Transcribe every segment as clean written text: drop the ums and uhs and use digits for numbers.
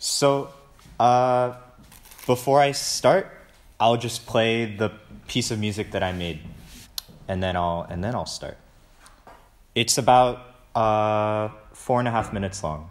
So, before I start, I'll just play the piece of music that I made, and then I'll start. It's about 4.5 minutes long.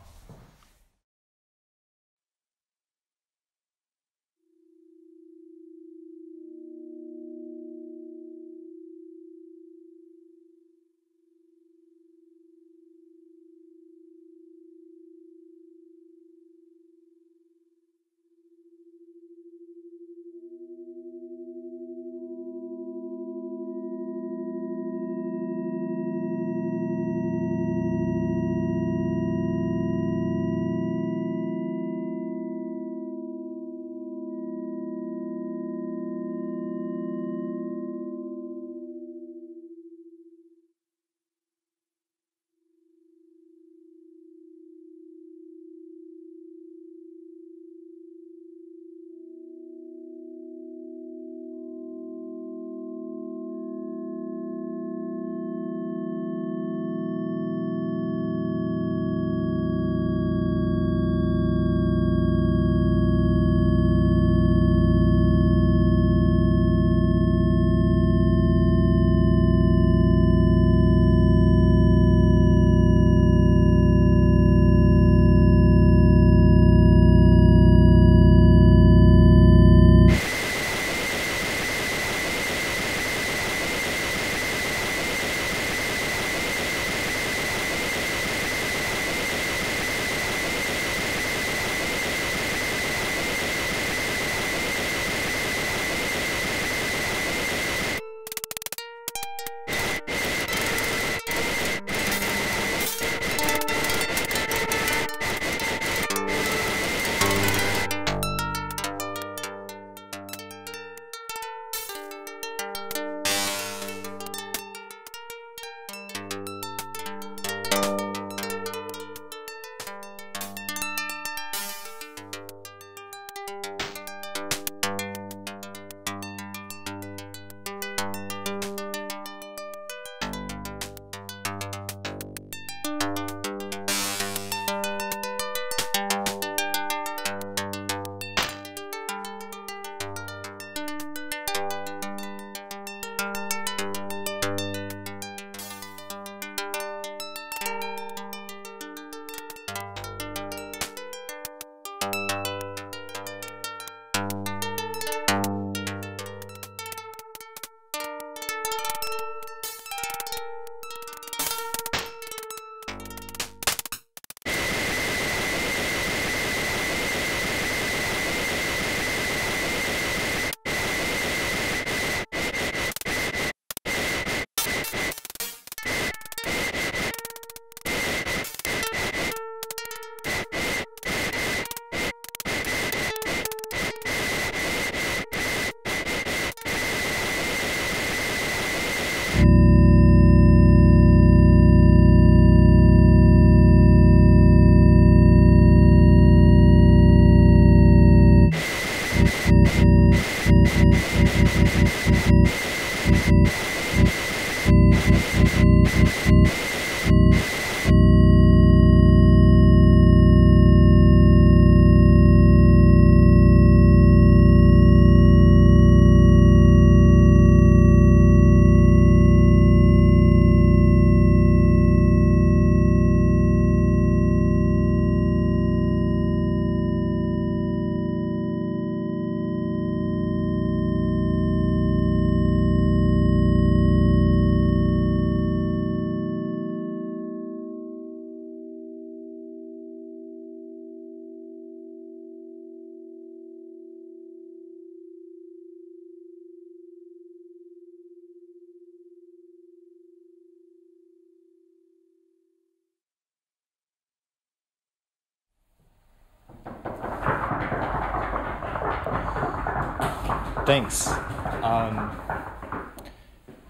Thanks.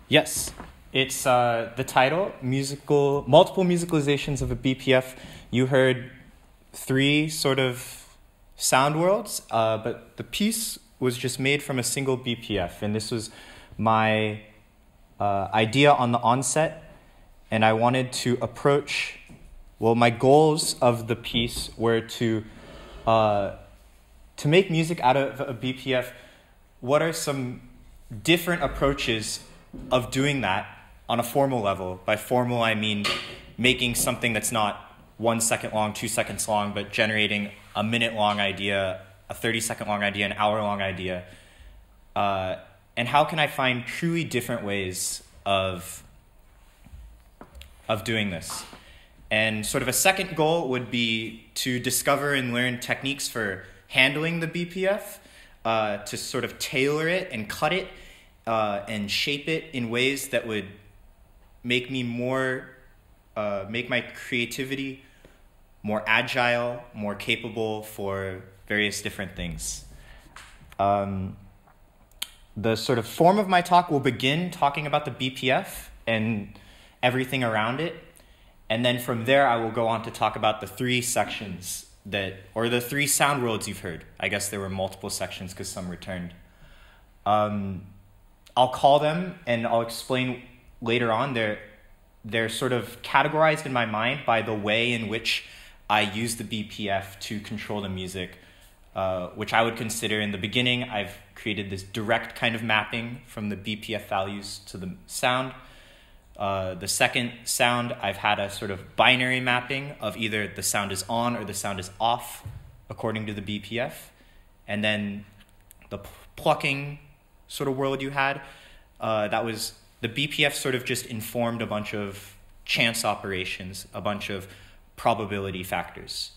Yes, it's the title, multiple musicalizations of a BPF. You heard 3 sort of sound worlds, but the piece was just made from a single BPF, and this was my idea on the onset, and I wanted to approach, well, my goals of the piece were to To make music out of a BPF, what are some different approaches of doing that on a formal level? By formal, I mean making something that's not 1 second long, 2 seconds long, but generating a minute-long idea, a 30-second-long idea, an hour-long idea. And how can I find truly different ways of doing this? And sort of a second goal would be to discover and learn techniques for handling the BPF, to sort of tailor it and cut it and shape it in ways that would make me make my creativity more agile, more capable for various different things. The sort of form of my talk will begin talking about the BPF and everything around it. And then from there, I will go on to talk about the three sections or the three sound worlds you've heard. I guess there were multiple sections because some returned. I'll call them and I'll explain later on. They're sort of categorized in my mind by the way in which I use the BPF to control the music, which I would consider in the beginning, I've created this direct kind of mapping from the BPF values to the sound. The second sound, I've had a sort of binary mapping of either the sound is on or the sound is off according to the BPF. And then the plucking sort of world you had, that was the BPF sort of just informed a bunch of chance operations, a bunch of probability factors.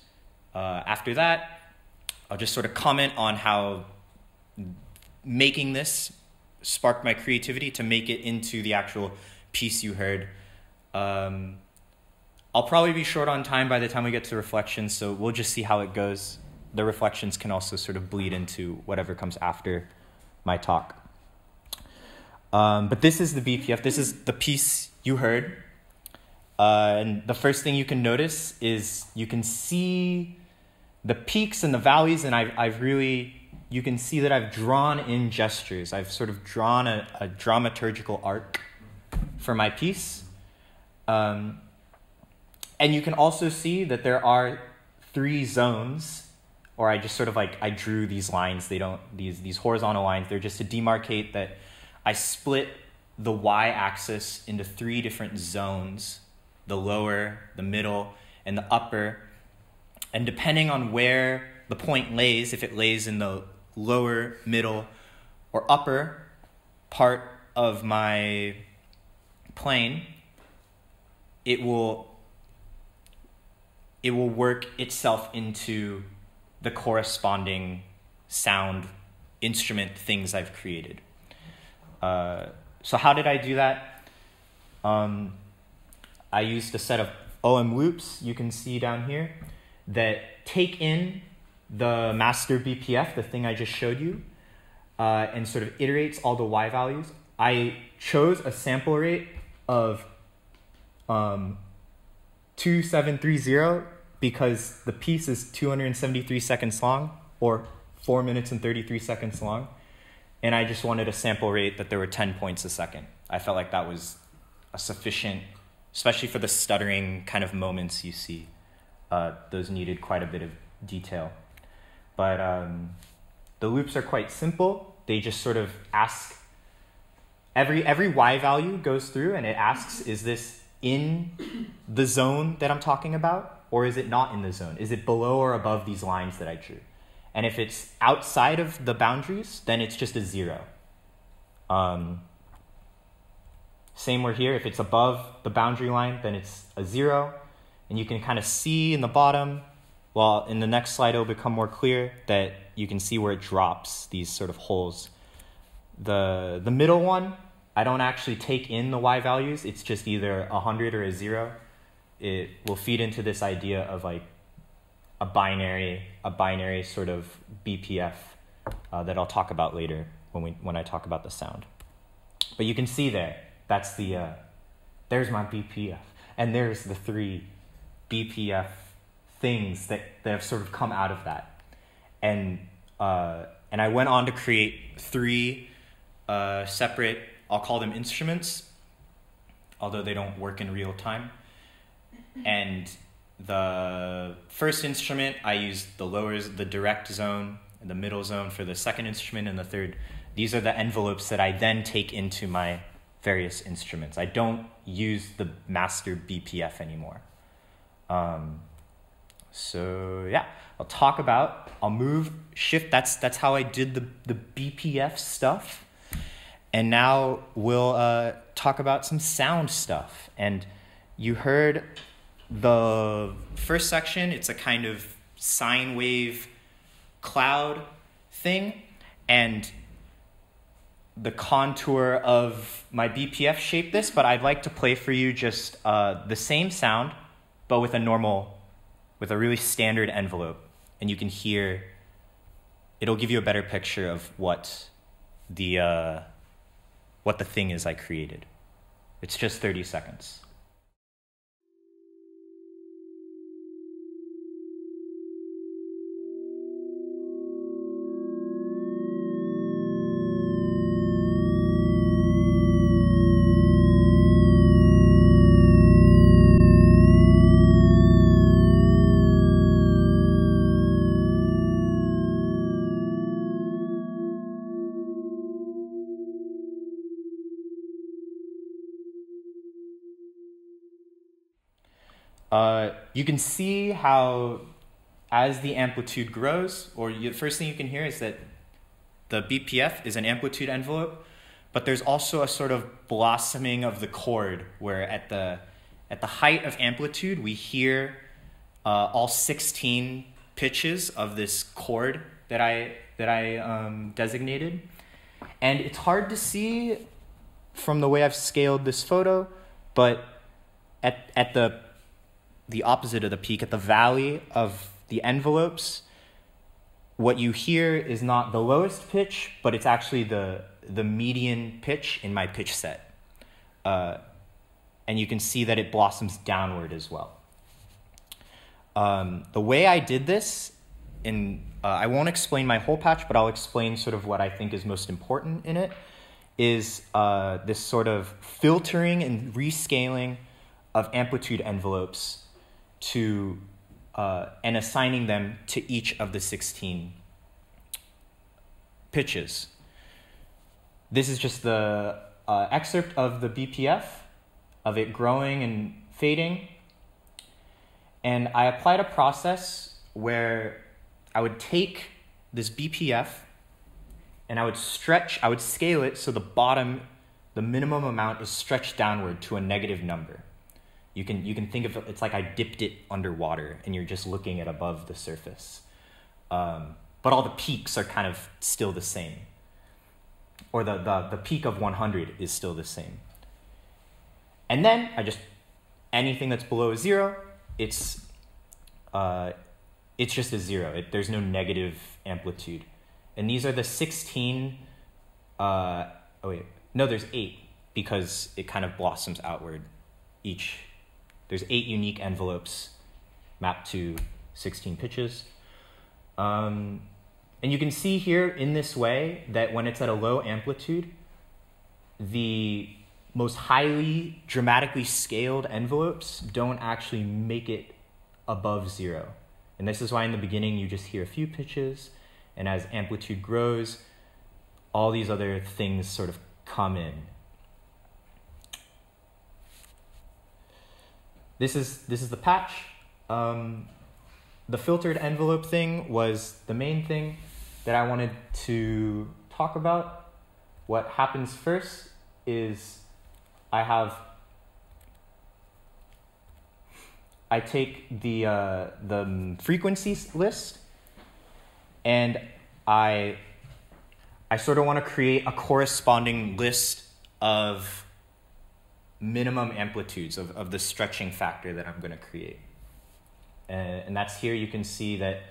After that, I'll just sort of comment on how making this sparked my creativity to make it into the actual piece you heard. I'll probably be short on time by the time we get to reflections, so we'll just see how it goes. The reflections can also sort of bleed into whatever comes after my talk. But this is the BPF. This is the piece you heard. And the first thing you can notice is you can see the peaks and the valleys, and you can see that I've drawn in gestures. I've sort of drawn a dramaturgical arc for my piece. And you can also see that there are three zones, or I just sort of I drew these lines. These horizontal lines, they're just to demarcate that I split the y-axis into three different zones, the lower, the middle, and the upper. And depending on where the point lays, if it lays in the lower, middle, or upper part of my plane, it will work itself into the corresponding sound instrument things I've created. So how did I do that? I used a set of OM loops you can see down here that take in the master BPF, the thing I just showed you, and sort of iterates all the Y values. I chose a sample rate of 2730 because the piece is 273 seconds long, or 4 minutes and 33 seconds long. And I just wanted a sample rate that there were 10 points a second. I felt like that was a sufficient, especially for the stuttering kind of moments you see. Those needed quite a bit of detail. But the loops are quite simple. They just sort of ask, every Y value goes through and it asks, is this in the zone that I'm talking about? Or is it not in the zone? Is it below or above these lines that I drew? And if it's outside of the boundaries, then it's just a 0. Same where here, if it's above the boundary line, then it's a 0. And you can kind of see in the bottom, well, in the next slide it'll become more clear that you can see where it drops, these sort of holes. The middle one, I don't actually take in the Y values. It's just either 100 or a 0. It will feed into this idea of like a binary sort of BPF that I'll talk about later when I talk about the sound. But you can see that's there's my BPF, and there's the three BPF things that have sort of come out of that, and I went on to create three separate, I'll call them instruments, although they don't work in real time. And the first instrument, I use the direct zone, and the middle zone for the second instrument, and the third. These are the envelopes that I then take into my various instruments. I don't use the master BPF anymore. So yeah, I'll move, shift. That's how I did the BPF stuff. And now we'll talk about some sound stuff. And you heard the first section. It's a kind of sine wave cloud thing. And the contour of my BPF shaped this, but I'd like to play for you just the same sound, but with a really standard envelope. And you can hear, it'll give you a better picture of what the thing is I created. It's just 30 seconds. You can see how as the amplitude grows, the first thing you can hear is that the BPF is an amplitude envelope, but there's also a sort of blossoming of the chord where at the height of amplitude, we hear all 16 pitches of this chord that I designated. And it's hard to see from the way I've scaled this photo, but at the opposite of the peak, at the valley of the envelopes, what you hear is not the lowest pitch, but it's actually the median pitch in my pitch set. And you can see that it blossoms downward as well. The way I did this, I won't explain my whole patch, but I'll explain sort of what I think is most important in it, is this sort of filtering and rescaling of amplitude envelopes and assigning them to each of the 16 pitches. This is just the excerpt of the BPF, of it growing and fading. And I applied a process where I would take this BPF and I would scale it so the minimum amount is stretched downward to a negative number. You can think of it, it's like I dipped it underwater and you're just looking at above the surface. But all the peaks are kind of still the same. Or the peak of 100 is still the same. And then anything that's below a 0, it's just a 0. There's no negative amplitude. And these are the 16, there's 8 because it kind of blossoms outward each. There's 8 unique envelopes mapped to 16 pitches. And you can see here in this way that when it's at a low amplitude, the most highly dramatically scaled envelopes don't actually make it above 0. And this is why in the beginning you just hear a few pitches, and as amplitude grows, all these other things sort of come in. This is the patch. The filtered envelope thing was the main thing that I wanted to talk about. What happens first is I take the frequencies list, and I sort of want to create a corresponding list of minimum amplitudes of the stretching factor that I'm going to create. And that's here. You can see that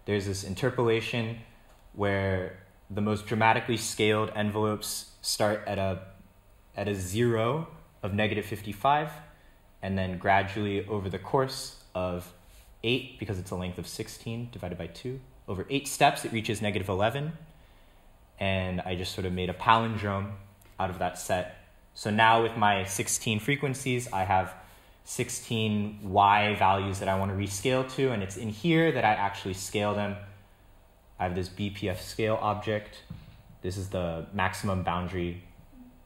there's this interpolation where the most dramatically scaled envelopes start at a 0 of -55, and then gradually over the course of 8, because it's a length of 16 divided by 2, over 8 steps it reaches -11, and I just sort of made a palindrome out of that set. So now with my 16 frequencies, I have 16 Y values that I want to rescale to, and it's in here that I actually scale them. I have this BPF scale object. This is the maximum boundary.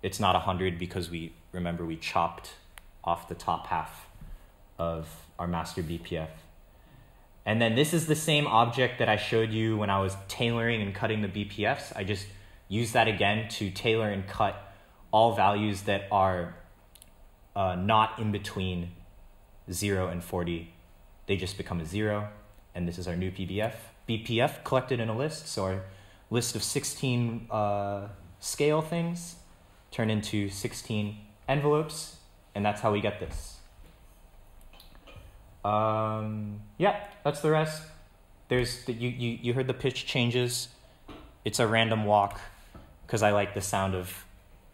It's not 100 because remember we chopped off the top half of our master BPF. And then this is the same object that I showed you when I was tailoring and cutting the BPFs. I just use that again to tailor and cut all values that are not in between 0 and 40. They just become a 0. And this is our new BPF collected in a list. So our list of 16 scale things turn into 16 envelopes. And that's how we get this. Yeah, that's the rest. You heard the pitch changes. It's a random walk because I like the sound of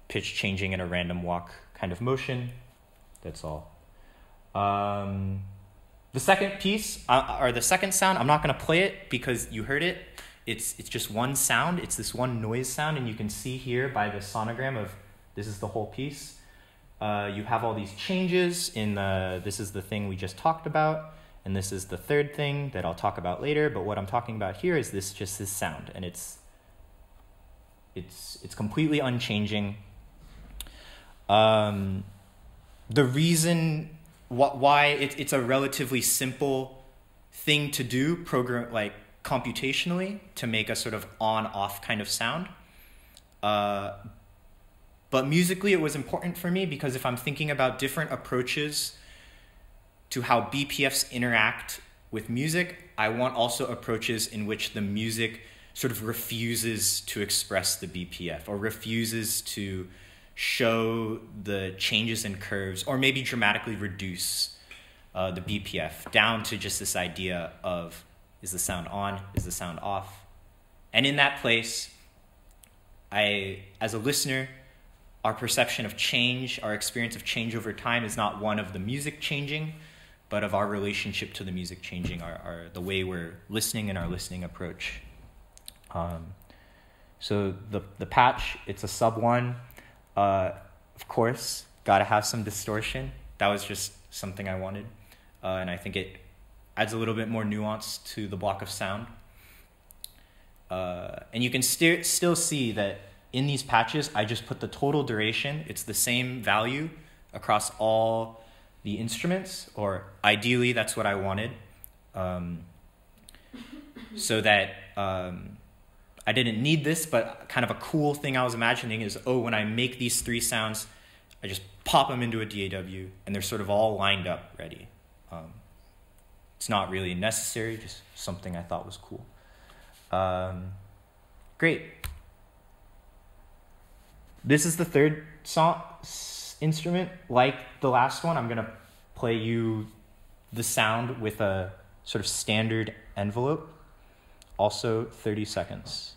pitch changing in a random walk kind of motion. That's all. The second piece, or the second sound, I'm not going to play it because you heard it. It's just one sound. It's this one noise sound, and you can see here by the sonogram of this is the whole piece. You have all these changes in this is the thing we just talked about, and this is the third thing that I'll talk about later, but what I'm talking about here is just this sound, and it's completely unchanging. The reason why it's a relatively simple thing to do computationally to make a sort of on-off kind of sound. But musically, it was important for me because if I'm thinking about different approaches to how BPFs interact with music, I want also approaches in which the music sort of refuses to express the BPF or refuses to show the changes in curves or maybe dramatically reduce the BPF down to just this idea of is the sound on, is the sound off? And in that place, as a listener, our perception of change, our experience of change over time is not one of the music changing, but of our relationship to the music changing, the way we're listening and our listening approach. So the patch, it's a sub 1. Of course, gotta have some distortion. That was just something I wanted. And I think it adds a little bit more nuance to the block of sound. And you can still see that in these patches, I just put the total duration. It's the same value across all the instruments, or ideally, that's what I wanted. So that I didn't need this, but kind of a cool thing I was imagining is, when I make these 3 sounds, I just pop them into a DAW, and they're sort of all lined up ready. It's not really necessary, just something I thought was cool. Great. This is the third instrument. Like the last one, I'm going to play you the sound with a sort of standard envelope, also 30 seconds.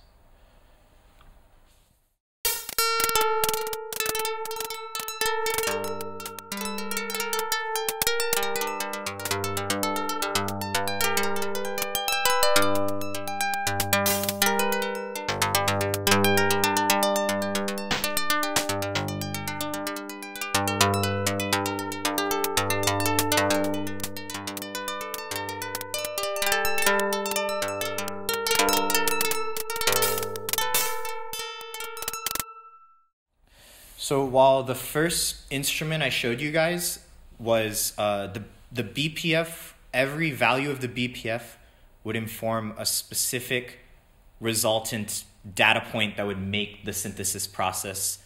So while the first instrument I showed you guys was the BPF, every value of the BPF would inform a specific resultant data point that would make the synthesis process.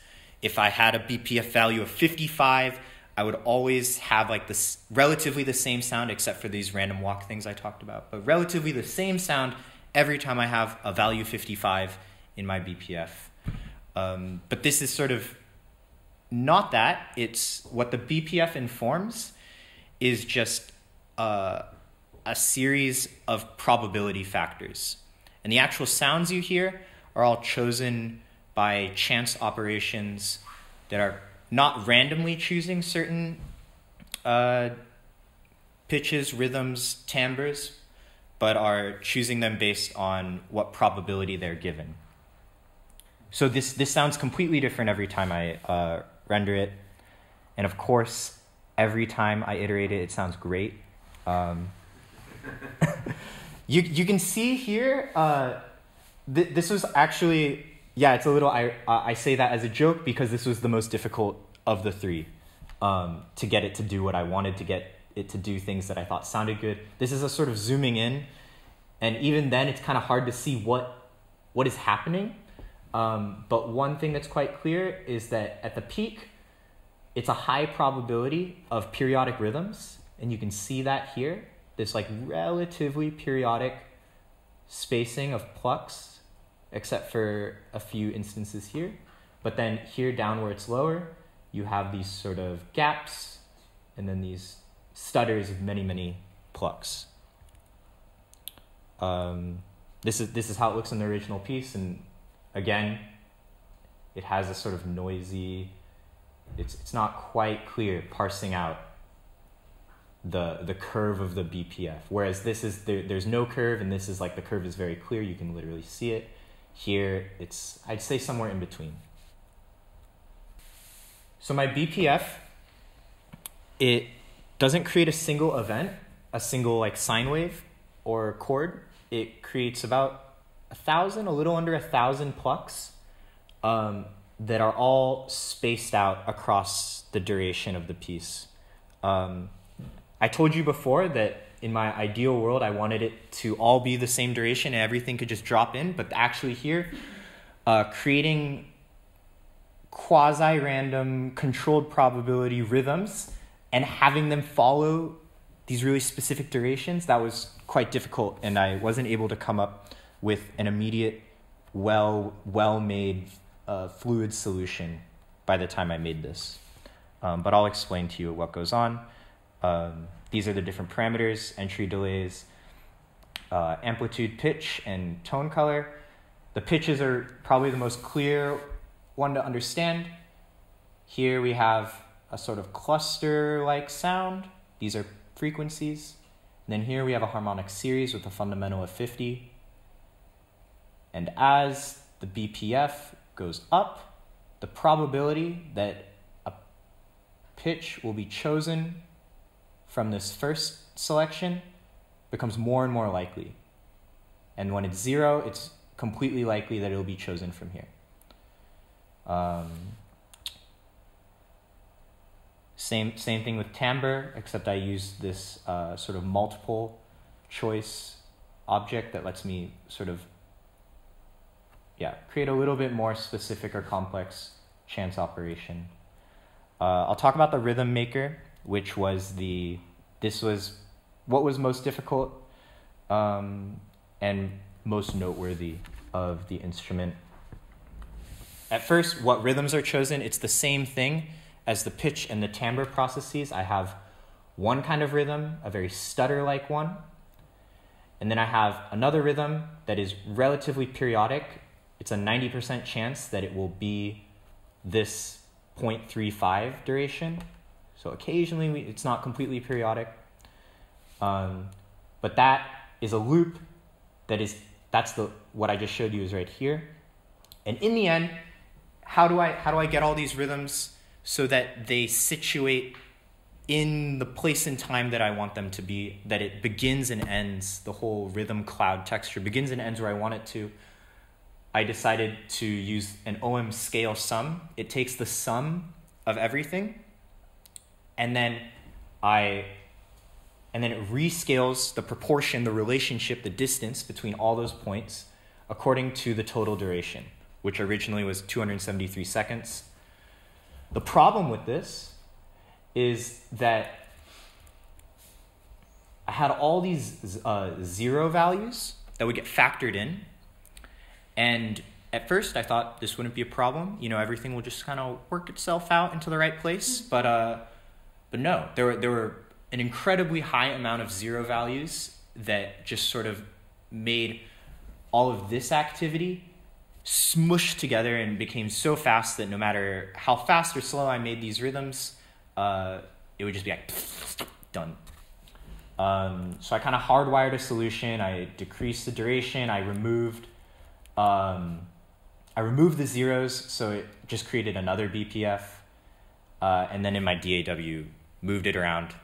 If I had a BPF value of 55, I would always have like this relatively the same sound except for these random walk things I talked about, but relatively the same sound every time I have a value 55 in my BPF. But this is sort of not that. It's what the BPF informs is just a series of probability factors. And the actual sounds you hear are all chosen by chance operations that are not randomly choosing certain pitches, rhythms, timbres, but are choosing them based on what probability they're given. So this sounds completely different every time I render it. And of course, every time I iterate it, it sounds great. You can see here, this was actually, yeah, it's a little, I say that as a joke because this was the most difficult of the three, to get it to do what I wanted, to get it to do things that I thought sounded good. This is a sort of zooming in, and even then it's kind of hard to see what is happening. But one thing that's quite clear is that at the peak, it's a high probability of periodic rhythms, and you can see that here. This like relatively periodic spacing of plucks, except for a few instances here. But then here down where it's lower, you have these sort of gaps, and then these stutters of many, many plucks. This is how it looks in the original piece, and again, it has a sort of noisy, it's not quite clear parsing out the curve of the BPF, whereas this is, there's no curve, and this is like the curve is very clear, you can literally see it. Here, it's, I'd say somewhere in between. So my BPF, it doesn't create a single event, a single like sine wave or chord. It creates about 1,000, a little under 1,000 plucks that are all spaced out across the duration of the piece. I told you before that in my ideal world, I wanted it to all be the same duration and everything could just drop in, but actually here, creating quasi-random controlled probability rhythms and having them follow these really specific durations, that was quite difficult, and I wasn't able to come up with an immediate, well-made fluid solution by the time I made this. But I'll explain to you what goes on. These are the different parameters: entry delays, amplitude, pitch, and tone color. The pitches are probably the most clear one to understand. Here we have a sort of cluster-like sound. These are frequencies. And then here we have a harmonic series with a fundamental of 50. And as the BPF goes up, the probability that a pitch will be chosen from this first selection becomes more and more likely. And when it's 0, it's completely likely that it'll be chosen from here. Same thing with timbre, except I use this sort of multiple choice object that lets me sort of create a little bit more specific or complex chance operation. I'll talk about the rhythm maker, which was this was what was most difficult and most noteworthy of the instrument. At first, what rhythms are chosen, it's the same thing as the pitch and the timbre processes. I have one kind of rhythm, a very stutter-like one, and then I have another rhythm that is relatively periodic. It's a 90% chance that it will be this 0.35 duration. So occasionally it's not completely periodic, but that is a loop what I just showed you is right here. And in the end, how do I get all these rhythms so that they situate in the place and time that I want them to be, that it begins and ends, the whole rhythm cloud texture begins and ends where I want it to? I decided to use an OM scale sum. It takes the sum of everything, and then it rescales the proportion, the relationship, the distance between all those points according to the total duration, which originally was 273 seconds. The problem with this is that I had all these 0 values that would get factored in. And at first I thought this wouldn't be a problem. You know, everything will just kind of work itself out into the right place. But no, there were an incredibly high amount of 0 values that just sort of made all of this activity smushed together and became so fast that no matter how fast or slow I made these rhythms, it would just be like done. So I kind of hardwired a solution. I decreased the duration. I removed the zeros, so it just created another BPF. And then in my DAW, moved it around.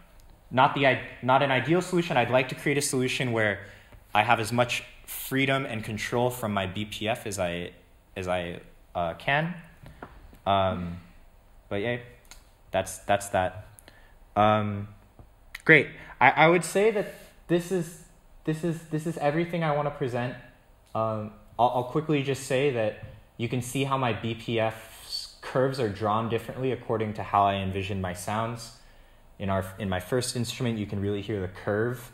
Not an ideal solution. I'd like to create a solution where I have as much freedom and control from my BPF as I can. But yeah, that's that. Great. I would say that this is everything I want to present. I'll quickly just say that you can see how my BPF curves are drawn differently according to how I envision my sounds. In my first instrument, you can really hear the curve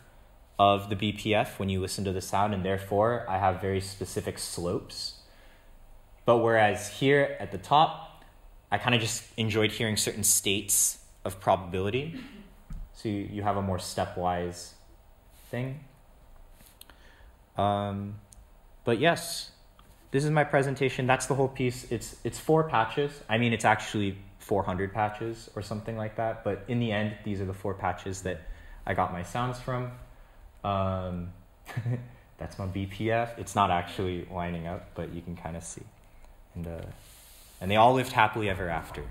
of the BPF when you listen to the sound, and therefore I have very specific slopes. But whereas here at the top, I kind of just enjoyed hearing certain states of probability. So you have a more stepwise thing. But yes, this is my presentation. That's the whole piece. It's 4 patches. I mean, it's actually 400 patches or something like that. But in the end, these are the 4 patches that I got my sounds from. That's my BPF. It's not actually lining up, but you can kind of see. And they all lived happily ever after.